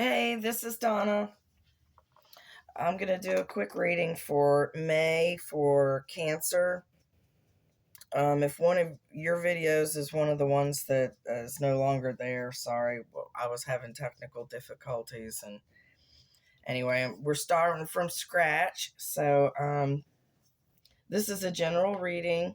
Hey, this is Donna. I'm going to do a quick reading for May for Cancer. If one of your videos is one of the ones that is no longer there, sorry, well, I was having technical difficulties. And anyway, we're starting from scratch. So, this is a general reading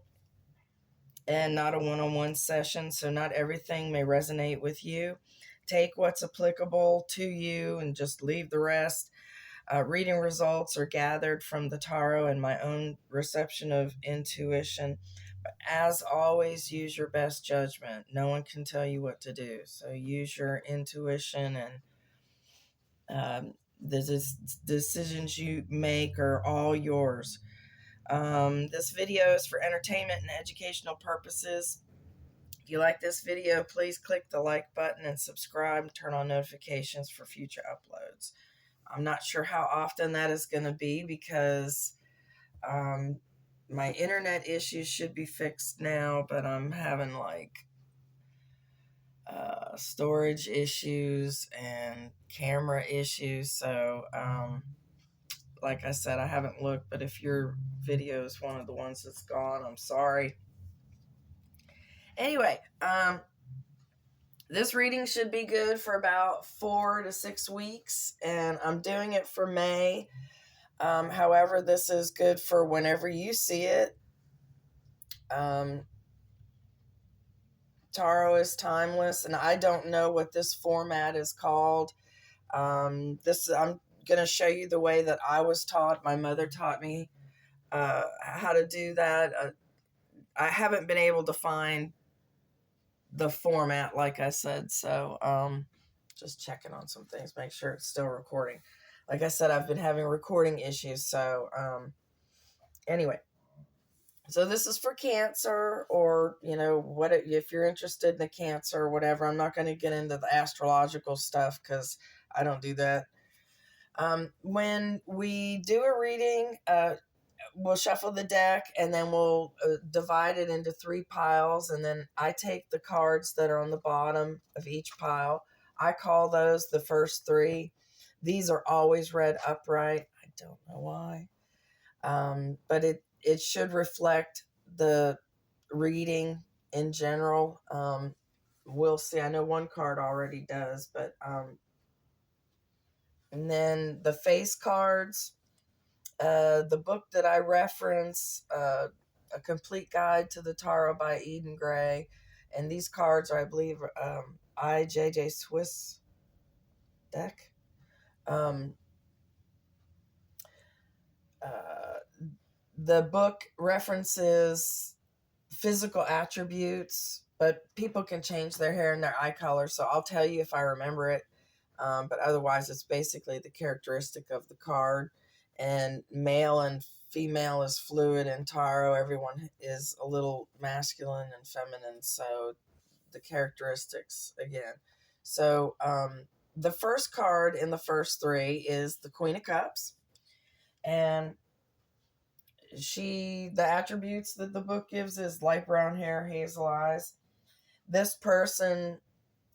and not a one on one session, so not everything may resonate with you. Take what's applicable to you and just leave the rest. Reading results are gathered from the tarot and my own reception of intuition. But as always, use your best judgment. No one can tell you what to do. So use your intuition, and the decisions you make are all yours. This video is for entertainment and educational purposes. If you like this video, please click the like button and subscribe and turn on notifications for future uploads. I'm not sure how often that is going to be because my internet issues should be fixed now, but I'm having storage issues and camera issues. So, like I said, I haven't looked, but if your video is one of the ones that's gone, I'm sorry. Anyway, this reading should be good for about 4 to 6 weeks, and I'm doing it for May. However, this is good for whenever you see it. Tarot is timeless, and I don't know what this format is called. I'm going to show you the way that I was taught. My mother taught me how to do that. I haven't been able to find the format, like I said, so just checking on some things, make sure it's still recording. Like I said, I've been having recording issues, so anyway. So this is for Cancer, or what if you're interested in the Cancer or whatever. I'm not going to get into the astrological stuff because I don't do that. When we do a reading, we'll shuffle the deck, and then we'll divide it into 3 piles, and then I take the cards that are on the bottom of each pile. I call those the first 3. These are always read upright. I don't know why. But it should reflect the reading in general. We'll see. I know one card already does, but and then the face cards, the book that I reference, A Complete Guide to the Tarot by Eden Gray, and these cards are, I believe, IJJ Swiss deck. The book references physical attributes, but people can change their hair and their eye color, so I'll tell you if I remember it. But otherwise, it's basically the characteristic of the card. And male and female is fluid in tarot. Everyone is a little masculine and feminine, so the characteristics again. So the first card in the first 3 is the Queen of Cups, and the attributes that the book gives is light brown hair, hazel eyes. This person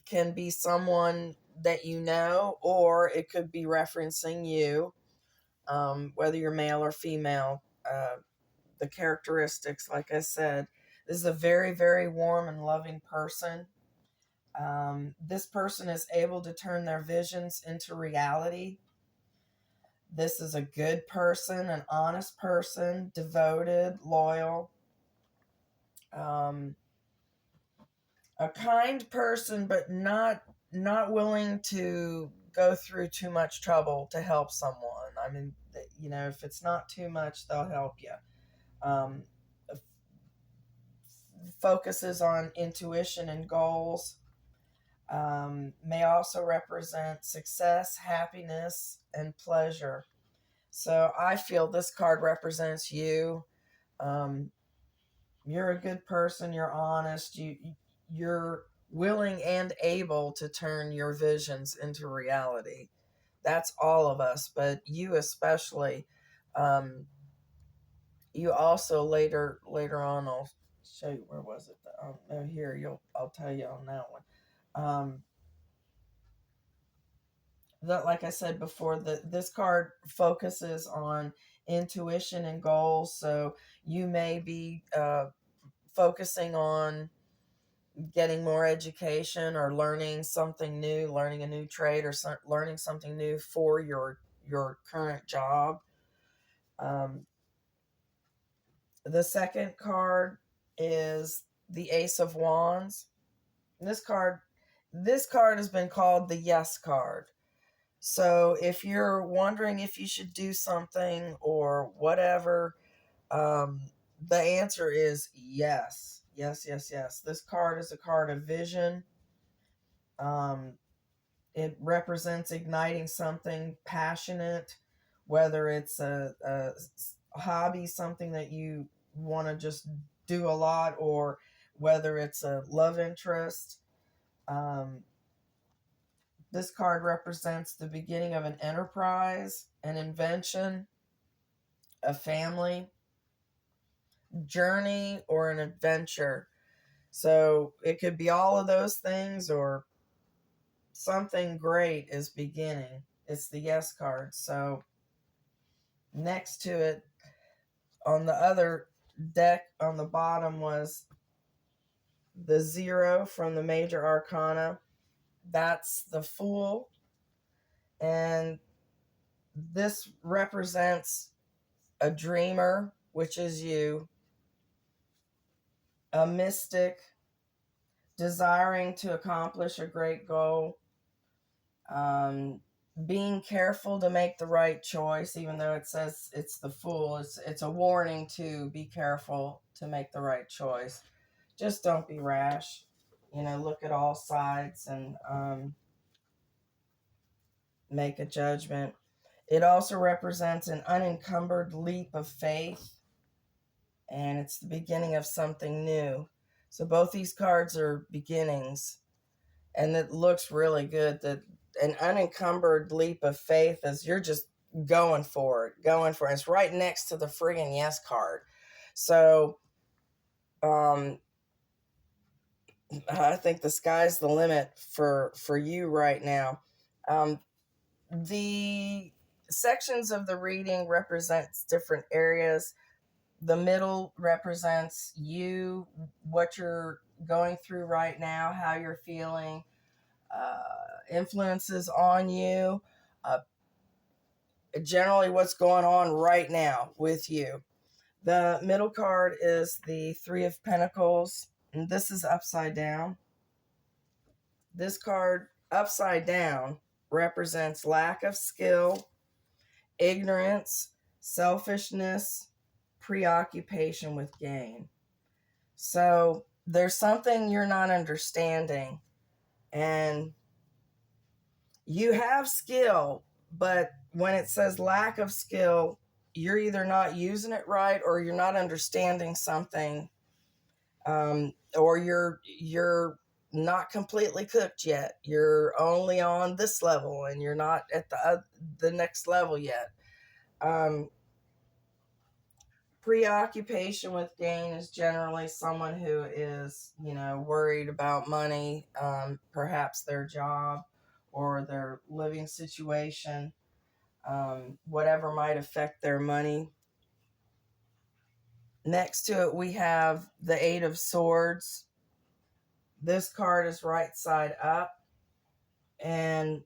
can be someone that you know, or it could be referencing you, whether you're male or female. The characteristics, like I said, this is a very, very warm and loving person. This person is able to turn their visions into reality. This is a good person, an honest person, devoted, loyal, a kind person, but not willing to go through too much trouble to help someone. I mean, if it's not too much, they'll help you. Focuses on intuition and goals. May also represent success, happiness, and pleasure. So I feel this card represents you. You're a good person. You're honest. You're willing and able to turn your visions into reality. That's all of us, but you especially. You also later on, I'll show you, where was it? No, here, I'll tell you on that one. that, like I said before, this card focuses on intuition and goals. So you may be focusing on getting more education or learning something new, learning a new trade, or learning something new for your current job. Um, the second card is the Ace of Wands. This card, this card has been called the Yes card. So if you're wondering if you should do something or whatever, um, the answer is yes. Yes, yes, yes. This card is a card of vision. Um, it represents igniting something passionate, whether it's a hobby, something that you want to just do a lot, or whether it's a love interest. Um, this card represents the beginning of an enterprise, an invention, a family, journey, or an adventure. So it could be all of those things, or something great is beginning. It's the Yes card. So next to it on the other deck on the bottom was the Zero from the Major Arcana. That's the Fool. And this represents a dreamer, which is you, a mystic, desiring to accomplish a great goal, um, being careful to make the right choice, even though it says it's the Fool. It's a warning to be careful to make the right choice. Just don't be rash. Look at all sides and make a judgment. It also represents an unencumbered leap of faith, and it's the beginning of something new. So both these cards are beginnings, and it looks really good. That an unencumbered leap of faith is you're just going for it, going for it. It's right next to the friggin' Yes card. So I think the sky's the limit for you right now. The sections of the reading represents different areas. The middle represents you, what you're going through right now, how you're feeling, influences on you, uh, generally what's going on right now with you. The middle card is the Three of Pentacles, and this is upside down. This card, upside down, represents lack of skill, ignorance, selfishness, preoccupation with gain. So there's something you're not understanding, and you have skill, but when it says lack of skill, you're either not using it right, or you're not understanding something, or you're not completely cooked yet. You're only on this level, and you're not at the next level yet. Preoccupation with gain is generally someone who is, worried about money, perhaps their job or their living situation, whatever might affect their money. Next to it, we have the Eight of Swords. This card is right side up, and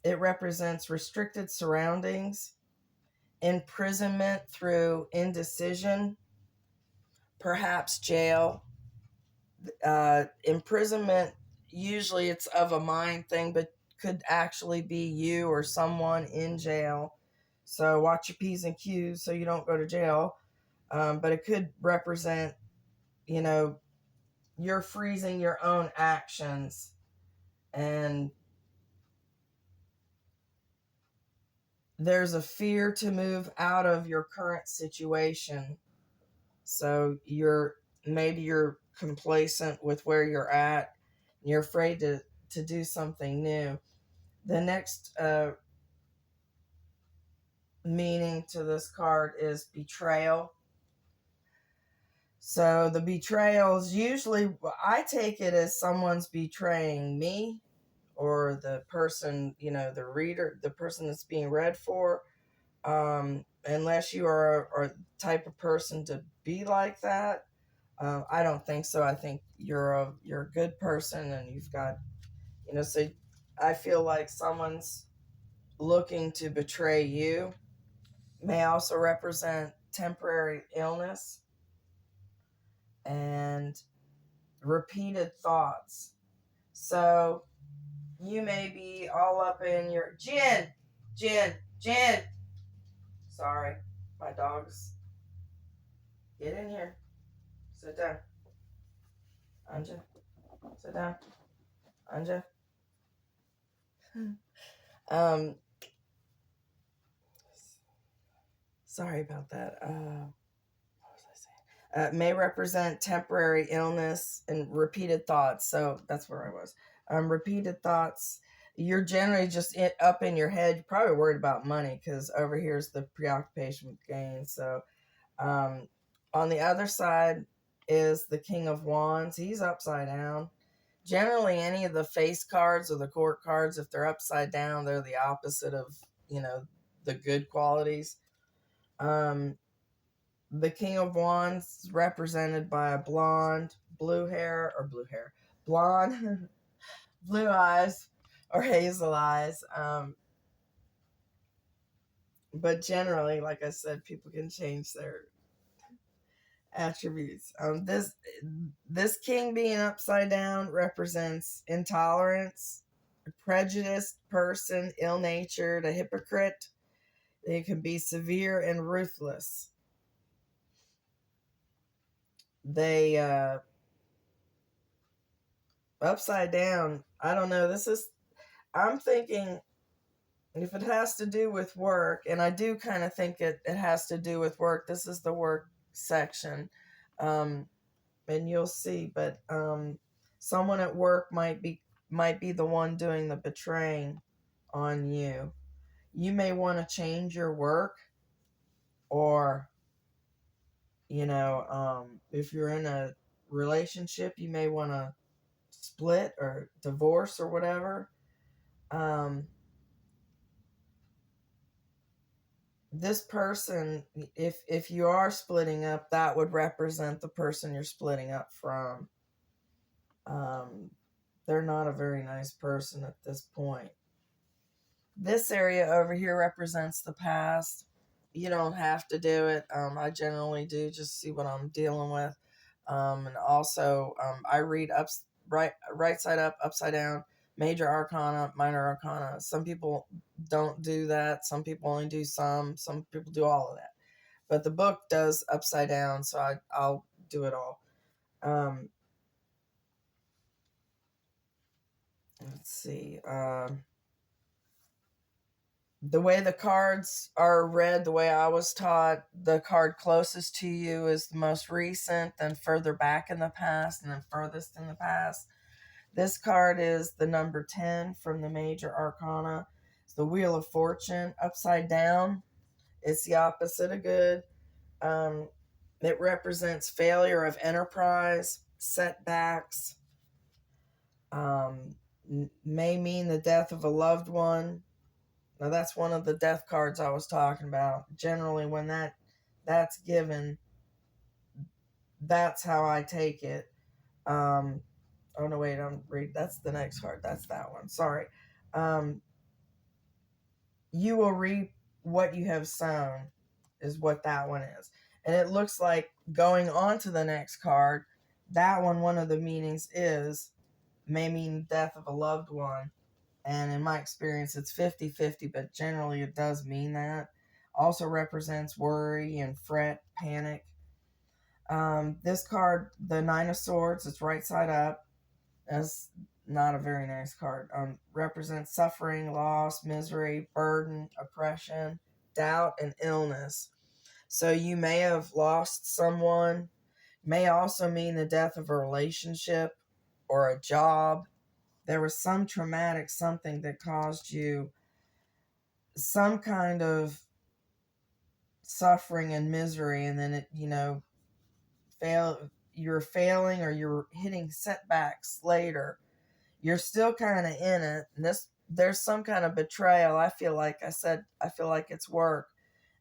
it represents restricted surroundings, imprisonment through indecision, perhaps jail. Imprisonment, usually it's of a mind thing, but could actually be you or someone in jail. So watch your P's and Q's so you don't go to jail. But it could represent, you're freezing your own actions, and there's a fear to move out of your current situation. So maybe you're complacent with where you're at. And you're afraid to do something new. The next meaning to this card is betrayal. So the betrayals, usually I take it as someone's betraying me, or the person, the reader, the person that's being read for, unless you are the type of person to be like that. I don't think so. I think you're a good person, and you've got, so I feel like someone's looking to betray you. May also represent temporary illness and repeated thoughts. So you may be all up in your Jen. Sorry, my dogs. Get in here. Sit down. Anja. Sit down. Anja. Um, Sorry about that. What was I saying? May represent temporary illness and repeated thoughts. So that's where I was. Repeated thoughts. You're generally just up in your head. You're probably worried about money because over here's the preoccupation with gain. So on the other side is the King of Wands. He's upside down. Generally, any of the face cards or the court cards, if they're upside down, they're the opposite of, the good qualities. The King of Wands is represented by a blonde, blonde, blue eyes, or hazel eyes. But generally, like I said, people can change their attributes. This king being upside down represents intolerance, a prejudiced person, ill-natured, a hypocrite. They can be severe and ruthless. They upside down. I don't know. I'm thinking if it has to do with work, and I do kind of think it has to do with work. This is the work section. And you'll see, but someone at work might be the one doing the betraying on you. You may want to change your work, or if you're in a relationship, you may want to split or divorce or whatever. This person, if you are splitting up, that would represent the person you're splitting up from. They're not a very nice person at this point. This area over here represents the past. You don't have to do it. I generally do, just see what I'm dealing with. And also, I read right side up, upside down, major arcana, minor arcana. Some people don't do that. Some people only do some. Some people do all of that. But the book does upside down, so I'll do it all. Let's see. The way the cards are read, the way I was taught, the card closest to you is the most recent, then further back in the past, and then furthest in the past. This card is the number 10 from the major arcana. It's the Wheel of Fortune, upside down. It's the opposite of good. It represents failure of enterprise, setbacks, may mean the death of a loved one. Now that's one of the death cards I was talking about. Generally, when that's given, that's how I take it. Oh no, wait, that's the next card. That's that one. Sorry. You will reap what you have sown, is what that one is. And it looks like going on to the next card, that one of the meanings may mean death of a loved one. And in my experience, it's 50-50, but generally it does mean that. Also represents worry and fret, panic. This card, the Nine of Swords, it's right side up. That's not a very nice card. Represents suffering, loss, misery, burden, oppression, doubt, and illness. So you may have lost someone. May also mean the death of a relationship or a job. There was some traumatic something that caused you some kind of suffering and misery, and then it, you're failing or you're hitting setbacks later. you're still kind of in it. And there's some kind of betrayal. I feel like I feel like it's work,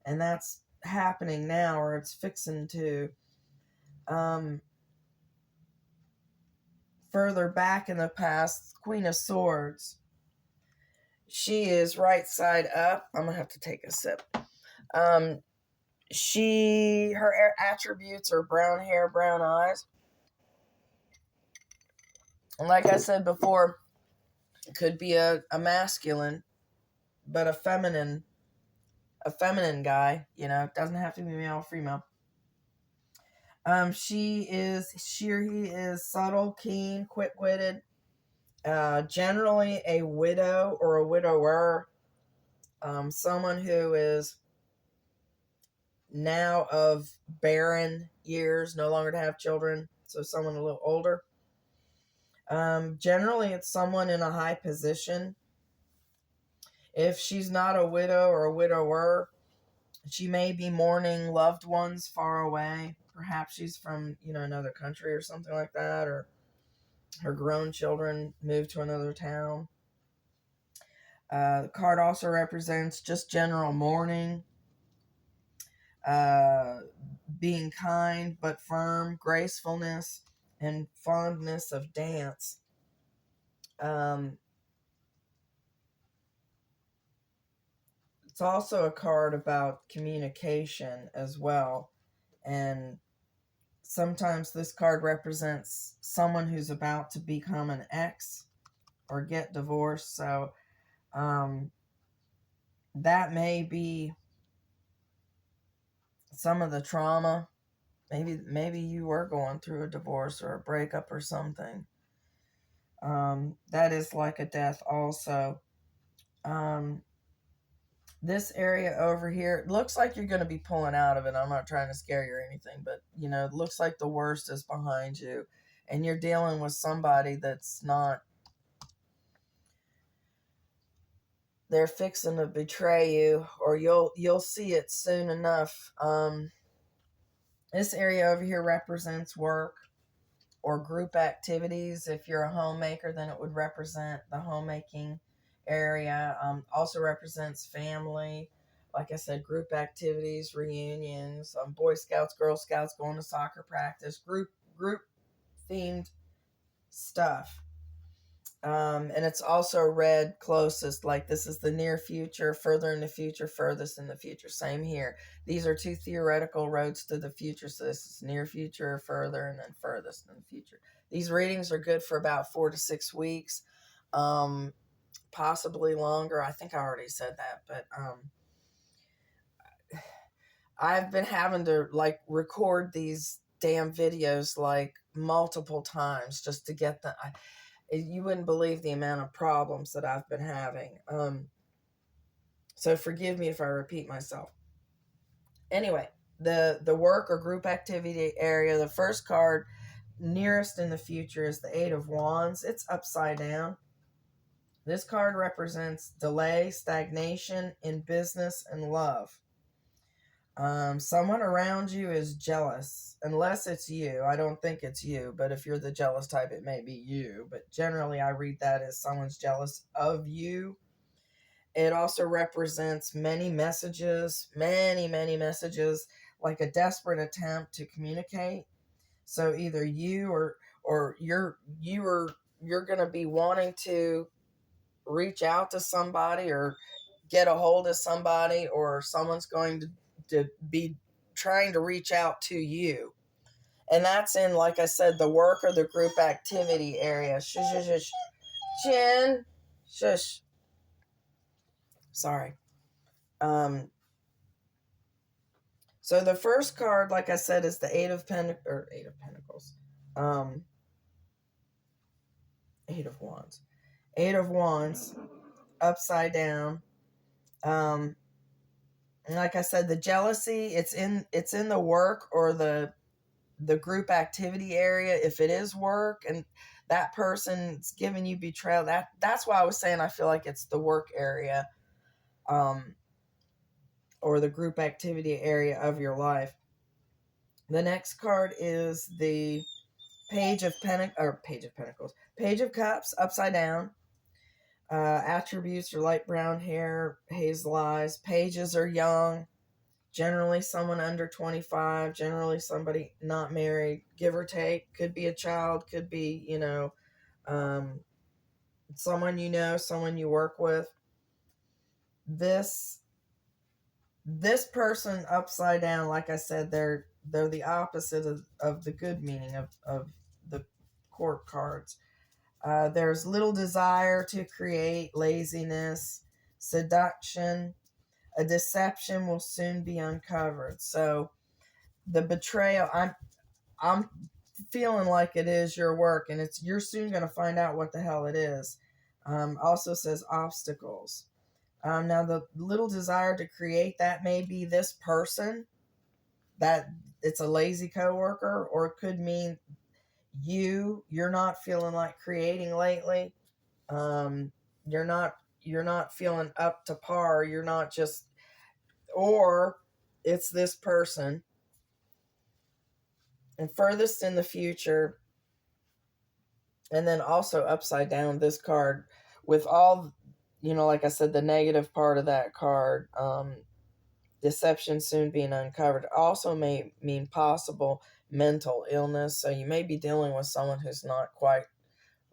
and that's happening now, or it's fixing to. Um, Further back in the past, Queen of Swords. She is right side up. I'm gonna have to take a sip. Um, her attributes are brown hair, brown eyes, and like I said before, it could be a masculine, but a feminine guy. You know, it doesn't have to be male or female. He is subtle, keen, quick-witted. Generally a widow or a widower. Someone who is now of barren years, no longer to have children. So someone a little older. Generally, it's someone in a high position. If she's not a widow or a widower, she may be mourning loved ones far away. Perhaps she's from, another country or something like that, or her grown children moved to another town. The card also represents just general mourning, being kind but firm, gracefulness, and fondness of dance. It's also a card about communication as well. And sometimes this card represents someone who's about to become an ex or get divorced. So that may be some of the trauma. Maybe you were going through a divorce or a breakup or something. That is like a death also. This area over here, it looks like you're going to be pulling out of it. I'm not trying to scare you or anything, but it looks like the worst is behind you, and you're dealing with somebody that's not, they're fixing to betray you, or you'll see it soon enough. This area over here represents work or group activities. If you're a homemaker, then it would represent the homemaking area. Also represents family. Like I said, group activities, reunions, Boy Scouts, Girl Scouts, going to soccer practice, group themed stuff. And it's also read closest, like this is the near future, further in the future, furthest in the future. Same here. These are two theoretical roads to the future. So this is near future, further, and then furthest in the future. These readings are good for about 4 to 6 weeks, possibly longer. I think I already said that, but I've been having to record these damn videos multiple times just to get the. You wouldn't believe the amount of problems that I've been having. So forgive me if I repeat myself. Anyway, the work or group activity area, the first card nearest in the future is the Eight of Wands. It's upside down. This card represents delay, stagnation in business and love. Someone around you is jealous, unless it's you. I don't think it's you, but if you're the jealous type, it may be you. But generally, I read that as someone's jealous of you. It also represents many messages, many messages, like a desperate attempt to communicate. So either you or you're going to be wanting to reach out to somebody or get a hold of somebody, or someone's going to be trying to reach out to you. And that's in, like I said, the work or the group activity area. Shush, shush, shush. Chin. Shush. Sorry. So the first card, like I said, is the Eight of Pentacles. Eight of Wands. Eight of Wands, upside down. And like I said, the jealousy, it's in the work or the group activity area. If it is work and that person's giving you betrayal, that's why I was saying I feel like it's the work area, or the group activity area of your life. The next card is the Page of Pentacles. Page of Cups upside down. Attributes are light brown hair, hazel eyes. Pages are young. Generally someone under 25. Generally somebody not married, give or take. Could be a child. Could be, um, someone you know, someone you work with. This person upside down, like I said, they're the opposite of the good meaning of the court cards. There's little desire to create, laziness, seduction. A deception will soon be uncovered. So the betrayal, I'm feeling like it is your work, and you're soon going to find out what the hell it is. Also says obstacles. Now the little desire to create, that may be this person, that it's a lazy coworker, or it could mean you're not feeling like creating lately. Um, you're not feeling up to par. You're not just, or it's this person. And furthest in the future, and then also upside down, this card with all, like I said, the negative part of that card, deception soon being uncovered, also may mean possible mental illness. So you may be dealing with someone who's not quite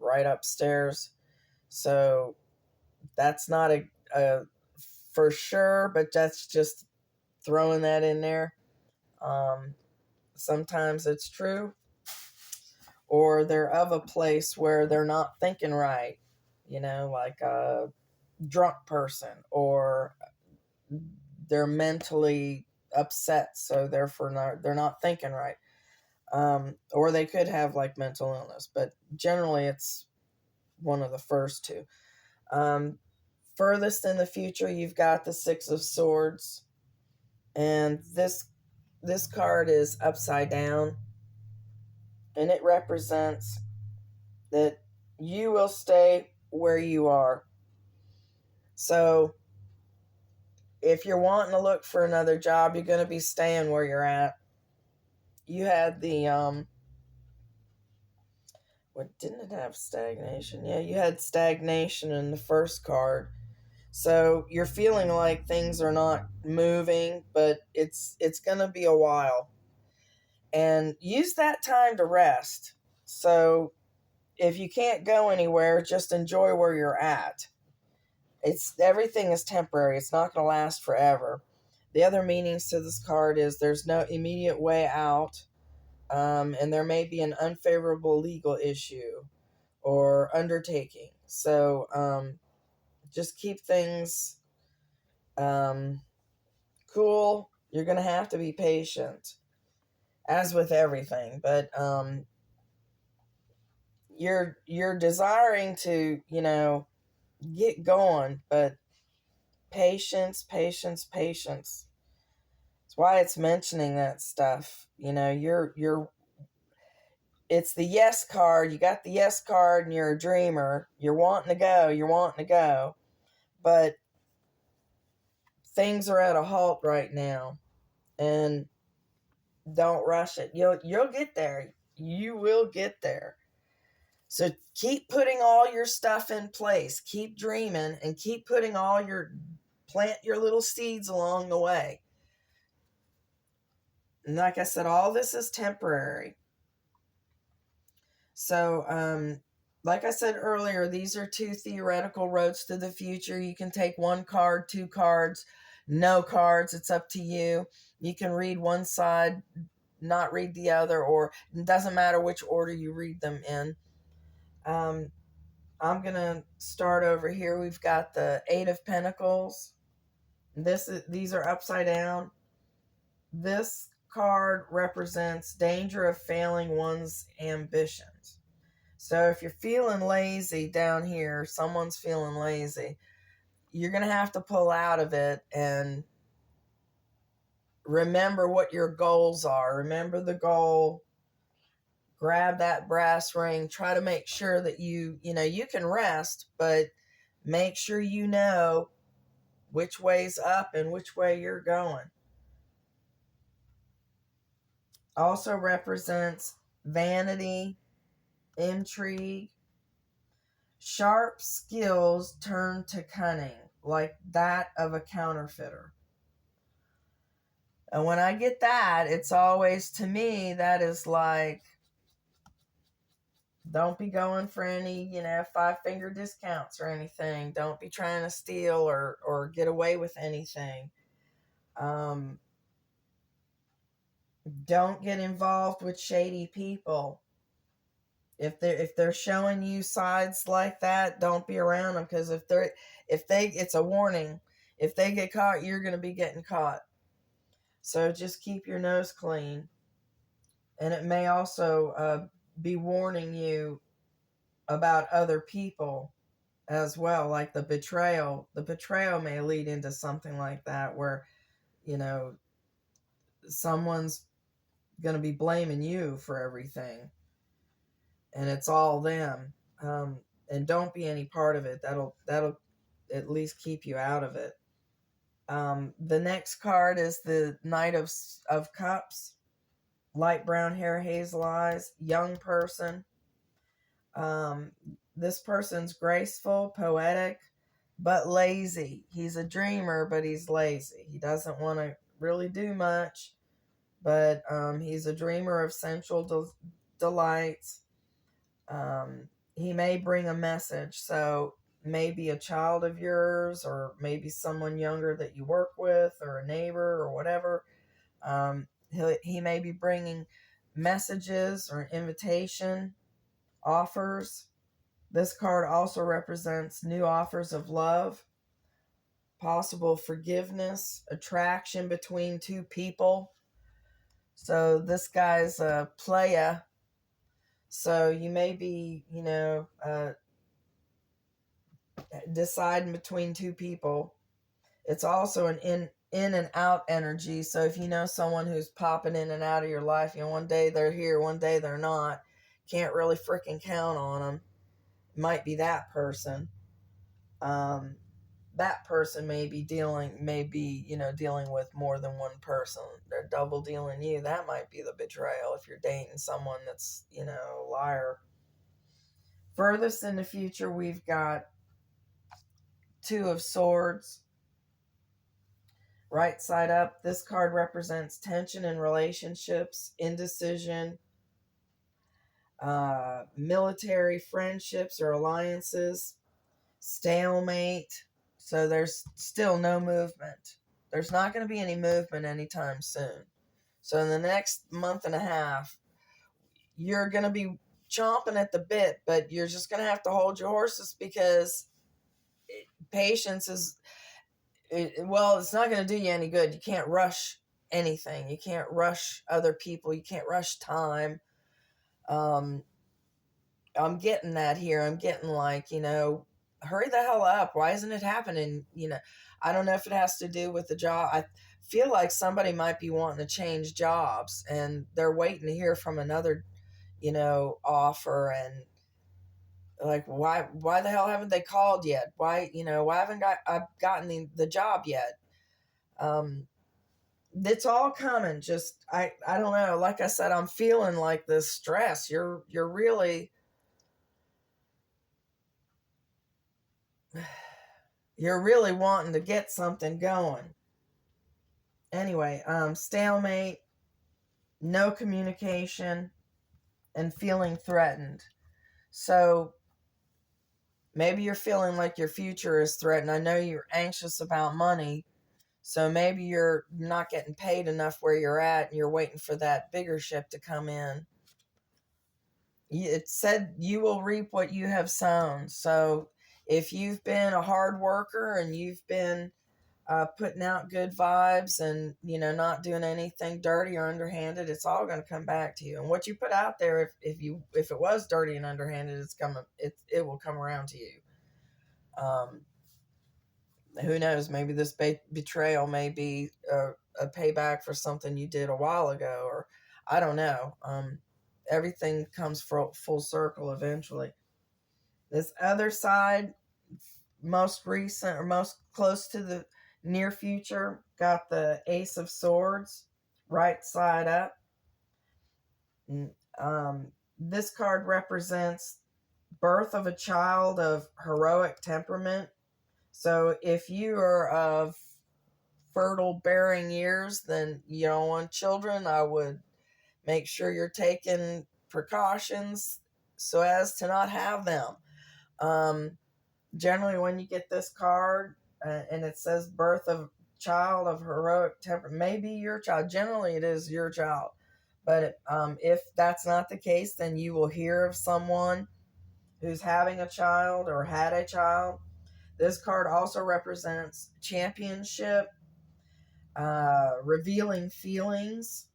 right upstairs. So that's not a for sure, but that's just throwing that in there. Sometimes it's true, or they're of a place where they're not thinking right, like a drunk person, or they're mentally upset, so therefore they're not thinking right. Or they could have like mental illness, but generally it's one of the first two. Furthest in the future, you've got the Six of Swords, and this card is upside down, and it represents that you will stay where you are. So if you're wanting to look for another job, you're going to be staying where you're at. You had the what, didn't it have stagnation? Yeah, you had stagnation in the first card. So you're feeling like things are not moving, but it's going to be a while. And use that time to rest. So if you can't go anywhere, just enjoy where you're at. Everything is temporary. It's not going to last forever. The other meanings to this card is there's no immediate way out, and there may be an unfavorable legal issue or undertaking. So just keep things cool. You're going to have to be patient, as with everything. But you're desiring to, get going, but patience, patience, patience. That's why it's mentioning that stuff. It's the yes card. You got the yes card and you're a dreamer. You're wanting to go. But things are at a halt right now. And don't rush it. You'll get there. You will get there. So keep putting all your stuff in place. Keep dreaming and keep putting plant your little seeds along the way. And like I said, all this is temporary. So, like I said earlier, these are two theoretical roads to the future. You can take one card, two cards, no cards. It's up to you. You can read one side, not read the other, or it doesn't matter which order you read them in. I'm going to start over here. We've got the Eight of Pentacles. These are upside down. This card represents danger of failing one's ambitions. So if you're feeling lazy down here, someone's feeling lazy, you're going to have to pull out of it and remember what your goals are. Remember the goal. Grab that brass ring. Try to make sure that you can rest, but make sure you know which way's up and which way you're going. Also represents vanity, intrigue, sharp skills turn to cunning, like that of a counterfeiter. And when I get that, it's always, to me, that is like, don't be going for any, 5-finger discounts or anything. Don't be trying to steal or get away with anything. Don't get involved with shady people. If they're showing you sides like that, don't be around them, because it's a warning. If they get caught, you're going to be getting caught. So just keep your nose clean. And it may also be warning you about other people as well, like the betrayal. The betrayal may lead into something like that, where, someone's going to be blaming you for everything, and it's all them. And don't be any part of it. That'll at least keep you out of it. The next card is the Knight of Cups. Light brown hair, hazel eyes, young person. This person's graceful, poetic, but lazy. He's a dreamer, but he's lazy. He doesn't want to really do much, but he's a dreamer of sensual delights. He may bring a message, so maybe a child of yours, or maybe someone younger that you work with, or a neighbor, or whatever. He may be bringing messages or invitation, offers. This card also represents new offers of love, possible forgiveness, attraction between two people. So this guy's a playa. So you may be, deciding between two people. It's also an in and out energy. So if you know someone who's popping in and out of your life, one day they're here, one day they're not, can't really freaking count on them. It might be that person. That person may be dealing with more than one person. They're double dealing you. That might be the betrayal if you're dating someone that's, a liar. Furthest in the future, we've got Two of Swords. Right side up, this card represents tension in relationships, indecision, military friendships or alliances, stalemate. So there's still no movement. There's not going to be any movement anytime soon. So in the next month and a half, you're going to be chomping at the bit, but you're just going to have to hold your horses, because patience is, it's not going to do you any good. You can't rush anything. You can't rush other people. You can't rush time. I'm getting that here. I'm getting like, hurry the hell up. Why isn't it happening? I don't know if it has to do with the job. I feel like somebody might be wanting to change jobs, and they're waiting to hear from another, offer, and like, why the hell haven't they called yet? Why haven't I gotten the job yet? It's all coming. Just I don't know. Like I said, I'm feeling like this stress. You're really wanting to get something going. Anyway, stalemate, no communication, and feeling threatened. So maybe you're feeling like your future is threatened. I know you're anxious about money. So maybe you're not getting paid enough where you're at, and you're waiting for that bigger ship to come in. It said you will reap what you have sown. So if you've been a hard worker and you've been putting out good vibes and, not doing anything dirty or underhanded, it's all going to come back to you. And what you put out there, if it was dirty and underhanded, it will come around to you. Who knows? Maybe this betrayal may be a payback for something you did a while ago, or I don't know. Everything comes full circle eventually. This other side, most recent or most close to the near future, got the Ace of Swords, right side up. This card represents birth of a child of heroic temperament. So if you are of fertile bearing years, then you don't want children. I would make sure you're taking precautions so as to not have them. Um, Generally, when you get this card and it says birth of child of heroic temperament, maybe your child. Generally, it is your child. But if that's not the case, then you will hear of someone who's having a child or had a child. This card also represents championship, revealing feelings.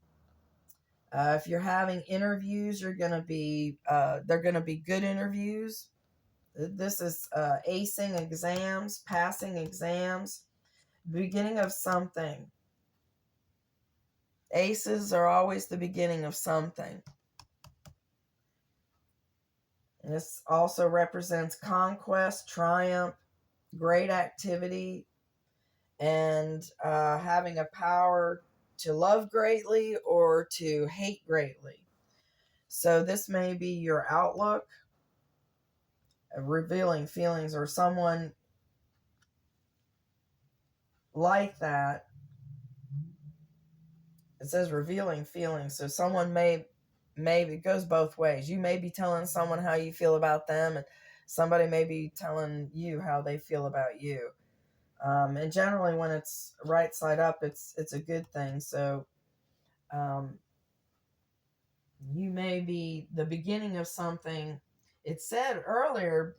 If you're having interviews, you're gonna be they're gonna be good interviews. This is acing exams, passing exams, beginning of something. Aces are always the beginning of something. And this also represents conquest, triumph, great activity, and having a power to love greatly or to hate greatly. So this may be your outlook, revealing feelings, or someone like that. It says revealing feelings, so someone maybe it goes both ways. You may be telling someone how you feel about them, and somebody may be telling you how they feel about you. And generally, when it's right side up, it's a good thing. So you may be the beginning of something. It said earlier,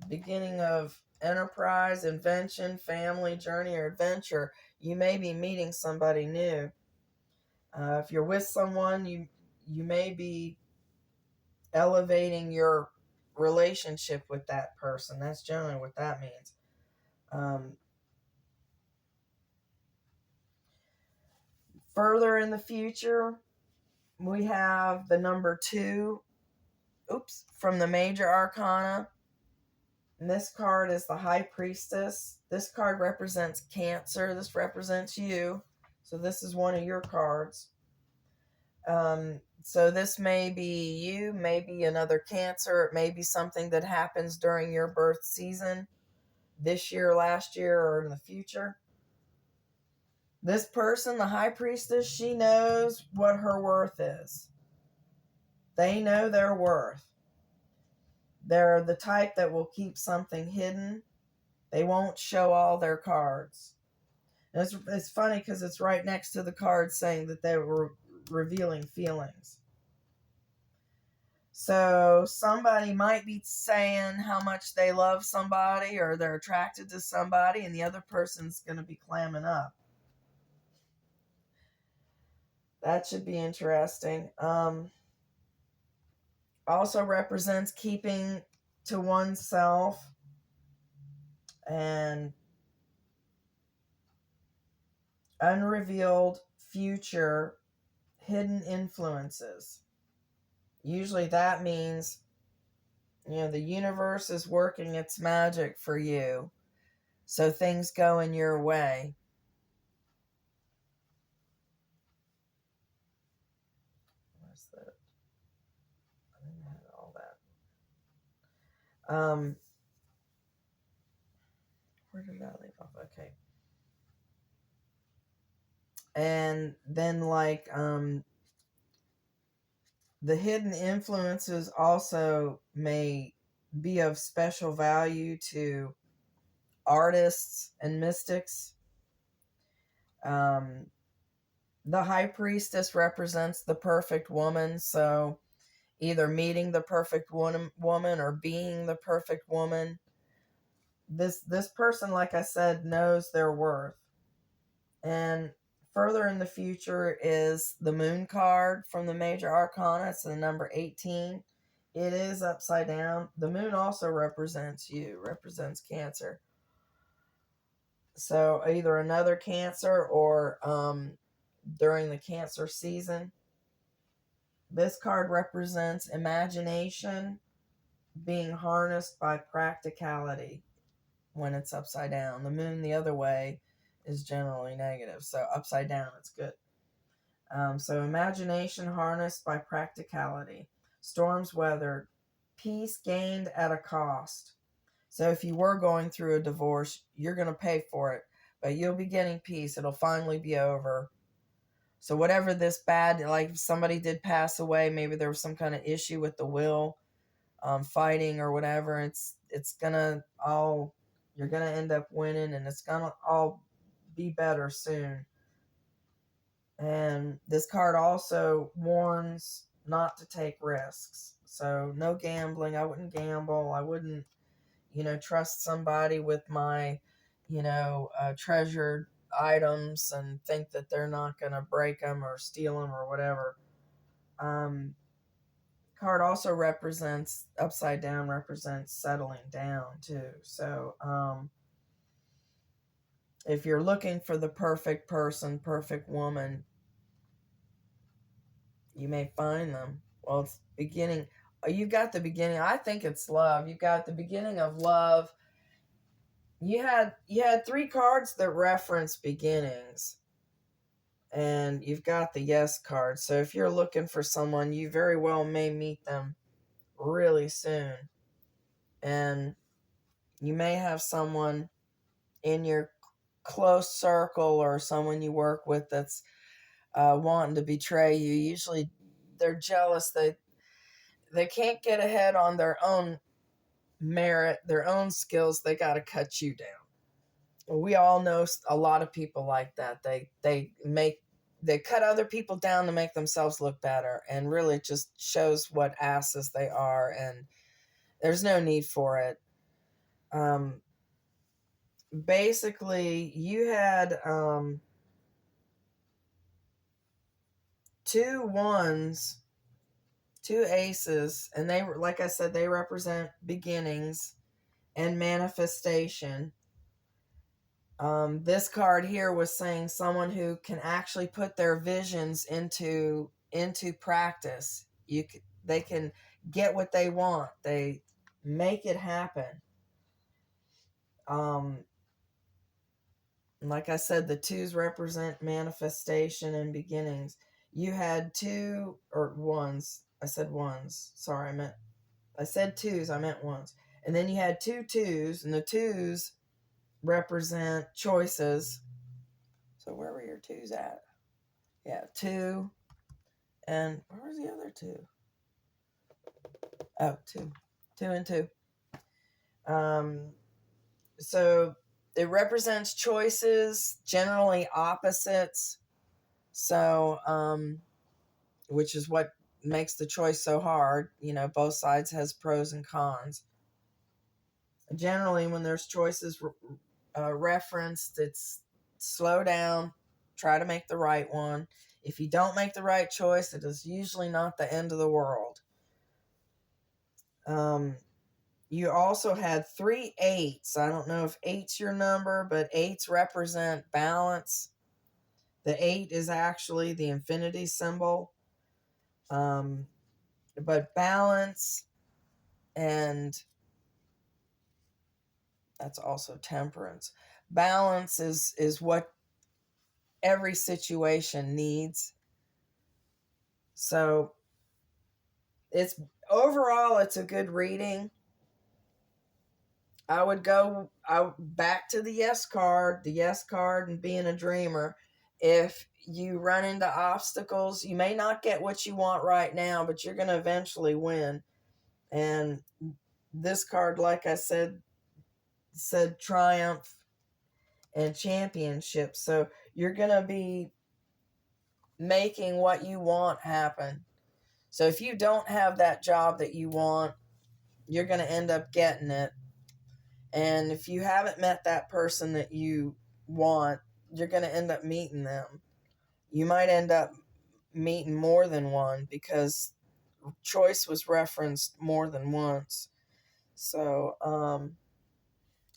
beginning of enterprise, invention, family, journey, or adventure. You may be meeting somebody new. If you're with someone, you may be elevating your relationship with that person. That's generally what that means. Further in the future, we have the number 2. From the major arcana. And this card is the High Priestess. This card represents Cancer. This represents you. So this is one of your cards. So this may be you, maybe another Cancer. It may be something that happens during your birth season, this year, last year, or in the future. This person, the High Priestess, she knows what her worth is. They know their worth. They're the type that will keep something hidden. They won't show all their cards. And it's funny because it's right next to the card saying that they were revealing feelings. So somebody might be saying how much they love somebody or they're attracted to somebody, and the other person's going to be clamming up. That should be interesting. Also represents keeping to oneself and unrevealed future hidden influences. Usually that means, the universe is working its magic for you, so things go in your way. What's that? I didn't have all that. Where did I leave off? Okay. And then, the hidden influences also may be of special value to artists and mystics. The High Priestess represents the perfect woman, so either meeting the perfect woman or being the perfect woman. This person, like I said, knows their worth. And further in the future is the Moon card from the major arcana. It's the number 18. It is upside down. The moon also represents you, represents Cancer. So either another Cancer or during the Cancer season. This card represents imagination being harnessed by practicality when it's upside down. The moon the other way is generally negative, so upside down it's good. So imagination harnessed by practicality. storms weathered, peace gained at a cost. So if you were going through a divorce, you're going to pay for it, but you'll be getting peace. It'll finally be over. So whatever this bad, like if somebody did pass away, maybe there was some kind of issue with the will, fighting or whatever. It's gonna all, you're gonna end up winning, and it's gonna all be better soon. And this card also warns not to take risks. So no gambling. I wouldn't gamble. I wouldn't, trust somebody with my, treasured items and think that they're not going to break them or steal them or whatever. Card also represents, upside down represents settling down too. So if you're looking for the perfect person, perfect woman, you may find them. Well, it's beginning. You got the beginning. I think it's love. You got the beginning of love. You had three cards that reference beginnings, and you've got the yes card. So if you're looking for someone, you very well may meet them really soon, and you may have someone in your close circle or someone you work with that's wanting to betray you. Usually, they're jealous. They can't get ahead on their own merit, their own skills. They got to cut you down. We all know a lot of people like that. They cut other people down to make themselves look better, and really it just shows what asses they are, and there's no need for it. Basically, you had two ones, two aces, and they, like I said, they represent beginnings and manifestation. This card here was saying someone who can actually put their visions into practice. They can get what they want. They make it happen. Like I said, the twos represent manifestation and beginnings. You had two or ones. I said ones. Sorry, I said twos. I meant ones. And then you had two twos, and the twos represent choices. So where were your twos at? Yeah, two. And where was the other two? Oh, two. Two and two. So it represents choices, generally opposites. So, which is what makes the choice so hard. Both sides has pros and cons. Generally, when there's choices referenced, it's slow down, try to make the right one. If you don't make the right choice, it is usually not the end of the world. You also had three eights. I don't know if eight's your number, but eights represent balance. The eight is actually the infinity symbol. But balance, and that's also temperance. Balance is what every situation needs. So it's overall, it's a good reading. I would go back to the yes card, and being a dreamer. If you run into obstacles, you may not get what you want right now, but you're going to eventually win. And this card, like I said triumph and championship. So you're going to be making what you want happen. So if you don't have that job that you want, you're going to end up getting it. And if you haven't met that person that you want, you're going to end up meeting them. You might end up meeting more than one, because choice was referenced more than once. So,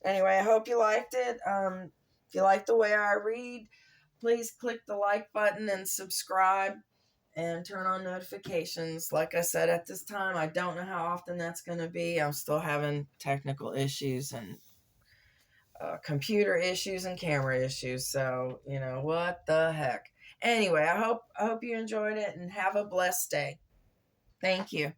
anyway, I hope you liked it. If you like the way I read, please click the like button and subscribe and turn on notifications. Like I said, at this time, I don't know how often that's going to be. I'm still having technical issues and computer issues and camera issues. So, what the heck. Anyway, I hope you enjoyed it, and have a blessed day. Thank you.